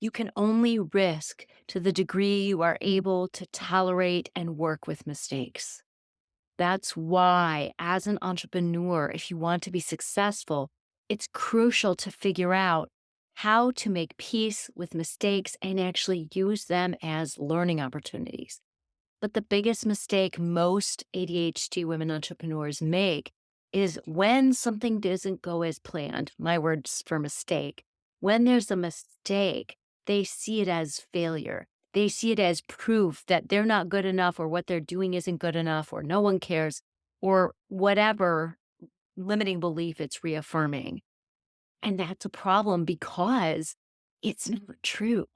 You can only risk to the degree you are able to tolerate and work with mistakes. That's why, as an entrepreneur, if you want to be successful, it's crucial to figure out how to make peace with mistakes and actually use them as learning opportunities. But the biggest mistake most ADHD women entrepreneurs make is when something doesn't go as planned, my words for mistake. When there's a mistake, they see it as failure. They see it as proof that they're not good enough or what they're doing isn't good enough or no one cares or whatever limiting belief it's reaffirming. And that's a problem because it's not true.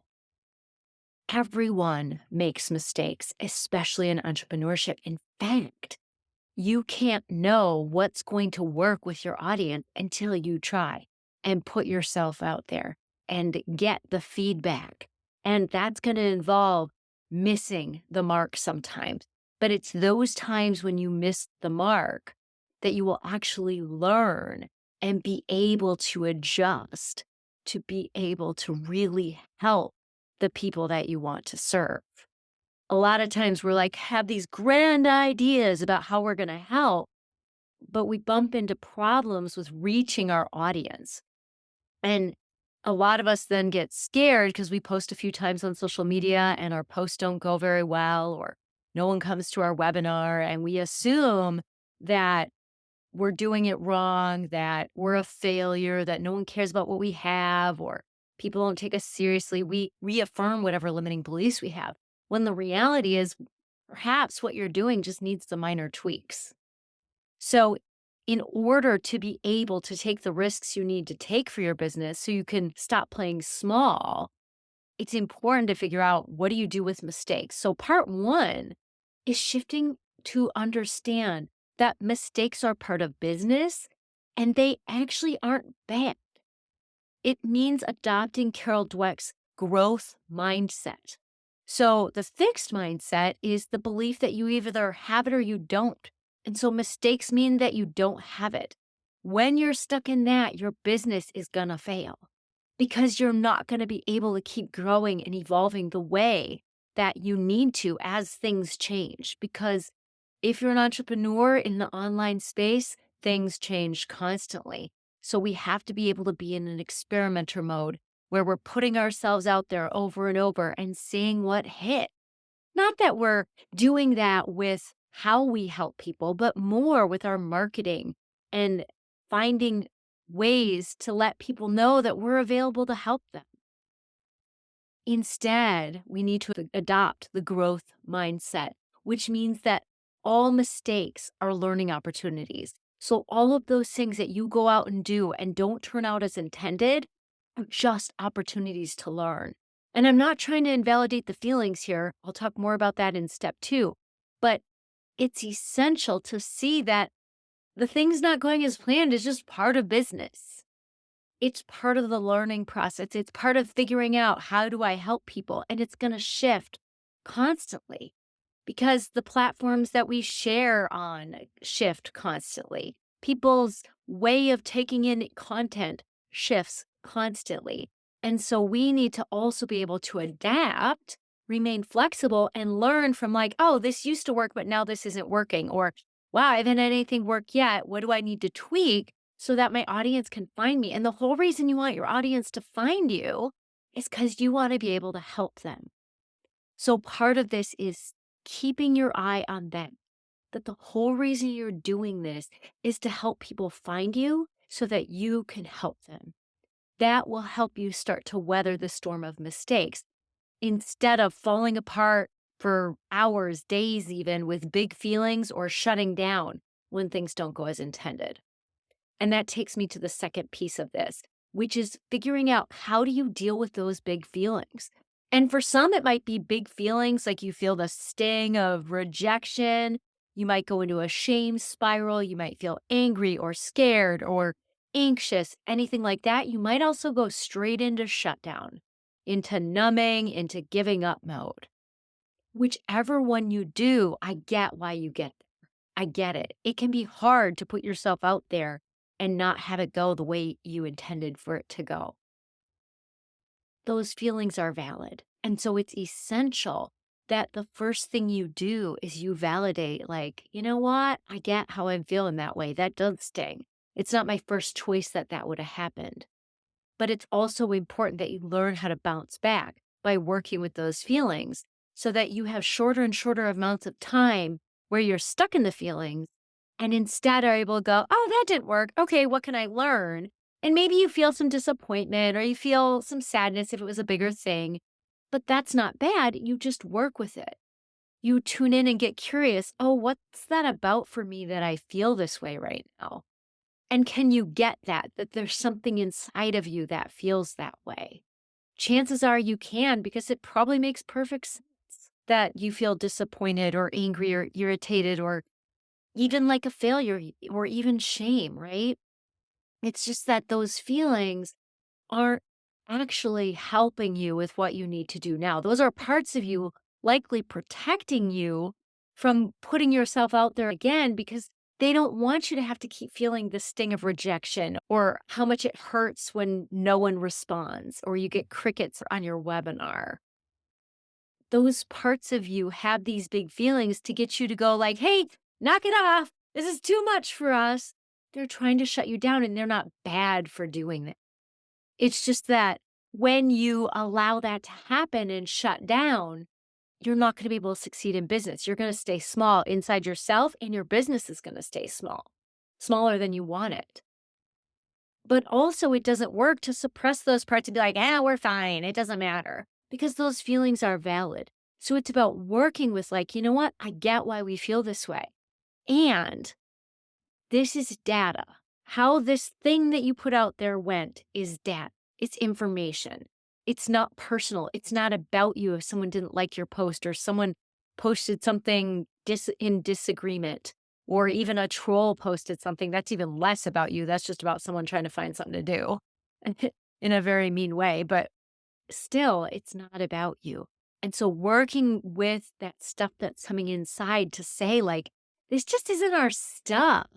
Everyone makes mistakes, especially in entrepreneurship. In fact, you can't know what's going to work with your audience until you try and put yourself out there and get the feedback. And that's going to involve missing the mark sometimes. But it's those times when you miss the mark that you will actually learn and be able to adjust to be able to really help the people that you want to serve. A lot of times we're like, have these grand ideas about how we're going to help, but we bump into problems with reaching our audience. And a lot of us then get scared because we post a few times on social media and our posts don't go very well, or no one comes to our webinar. And we assume that we're doing it wrong, that we're a failure, that no one cares about what we have, or people don't take us seriously. We reaffirm whatever limiting beliefs we have. When the reality is, perhaps what you're doing just needs some minor tweaks. So, in order to be able to take the risks you need to take for your business so you can stop playing small, it's important to figure out, what do you do with mistakes? So, part one is shifting to understand that mistakes are part of business and they actually aren't bad. It means adopting Carol Dweck's growth mindset. So, the fixed mindset is the belief that you either have it or you don't. And so, mistakes mean that you don't have it. When you're stuck in that, your business is going to fail because you're not going to be able to keep growing and evolving the way that you need to as things change. Because if you're an entrepreneur in the online space, things change constantly. So we have to be able to be in an experimenter mode where we're putting ourselves out there over and over and seeing what hit. Not that we're doing that with how we help people, but more with our marketing and finding ways to let people know that we're available to help them. Instead, we need to adopt the growth mindset, which means that all mistakes are learning opportunities. So, all of those things that you go out and do and don't turn out as intended are just opportunities to learn. And I'm not trying to invalidate the feelings here. I'll talk more about that in step two. But it's essential to see that the things not going as planned is just part of business. It's part of the learning process. It's part of figuring out, how do I help people? And it's going to shift constantly because the platforms that we share on shift constantly. People's way of taking in content shifts constantly. And so we need to also be able to adapt, remain flexible, and learn from, like, oh, this used to work, but now this isn't working. Or, wow, I haven't had anything work yet. What do I need to tweak so that my audience can find me? And the whole reason you want your audience to find you is because you want to be able to help them. So part of this is keeping your eye on them. That the whole reason you're doing this is to help people find you so that you can help them. That will help you start to weather the storm of mistakes instead of falling apart for hours, days, even with big feelings or shutting down when things don't go as intended. And that takes me to the second piece of this, which is figuring out, how do you deal with those big feelings? And for some, it might be big feelings like you feel the sting of rejection. You might go into a shame spiral. You might feel angry or scared or anxious, anything like that. You might also go straight into shutdown, into numbing, into giving up mode. Whichever one you do, I get why you get there. I get it. It can be hard to put yourself out there and not have it go the way you intended for it to go. those feelings are valid. And so it's essential that the first thing you do is you validate, like, you know what? I get how I'm feeling that way. That does sting. It's not my first choice that that would have happened. But it's also important that you learn how to bounce back by working with those feelings so that you have shorter and shorter amounts of time where you're stuck in the feelings and instead are able to go, oh, that didn't work. Okay, what can I learn? And maybe you feel some disappointment or you feel some sadness if it was a bigger thing, but that's not bad. You just work with it. You tune in and get curious. Oh, what's that about for me that I feel this way right now? And can you get that there's something inside of you that feels that way? Chances are you can because it probably makes perfect sense that you feel disappointed or angry or irritated or even like a failure or even shame, right? It's just that those feelings aren't actually helping you with what you need to do now. Those are parts of you likely protecting you from putting yourself out there again because they don't want you to have to keep feeling the sting of rejection or how much it hurts when no one responds or you get crickets on your webinar. Those parts of you have these big feelings to get you to go like, "Hey, knock it off. This is too much for us." They're trying to shut you down and they're not bad for doing that. It's just that when you allow that to happen and shut down, you're not going to be able to succeed in business. You're going to stay small inside yourself and your business is going to stay small, smaller than you want it. But also, it doesn't work to suppress those parts and be like, we're fine. It doesn't matter because those feelings are valid. So it's about working with, like, you know what? I get why we feel this way. And this is data. How this thing that you put out there went is data. It's information. It's not personal. It's not about you if someone didn't like your post or someone posted something in disagreement or even a troll posted something that's even less about you. That's just about someone trying to find something to do in a very mean way. But still, it's not about you. And so working with that stuff that's coming inside to say, like, this just isn't our stuff.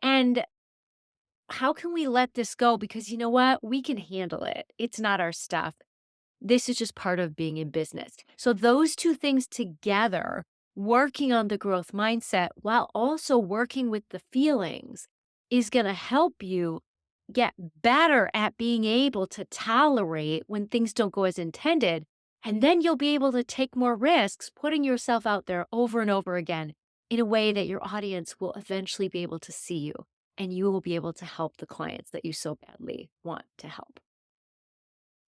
And how can we let this go? Because you know what? We can handle it. It's not our stuff. This is just part of being in business. So, those two things together, working on the growth mindset while also working with the feelings, is going to help you get better at being able to tolerate when things don't go as intended. And then you'll be able to take more risks, putting yourself out there over and over again in a way that your audience will eventually be able to see you and you will be able to help the clients that you so badly want to help.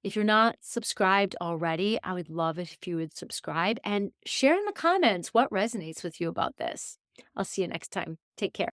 If you're not subscribed already, I would love it if you would subscribe and share in the comments what resonates with you about this. I'll see you next time. Take care.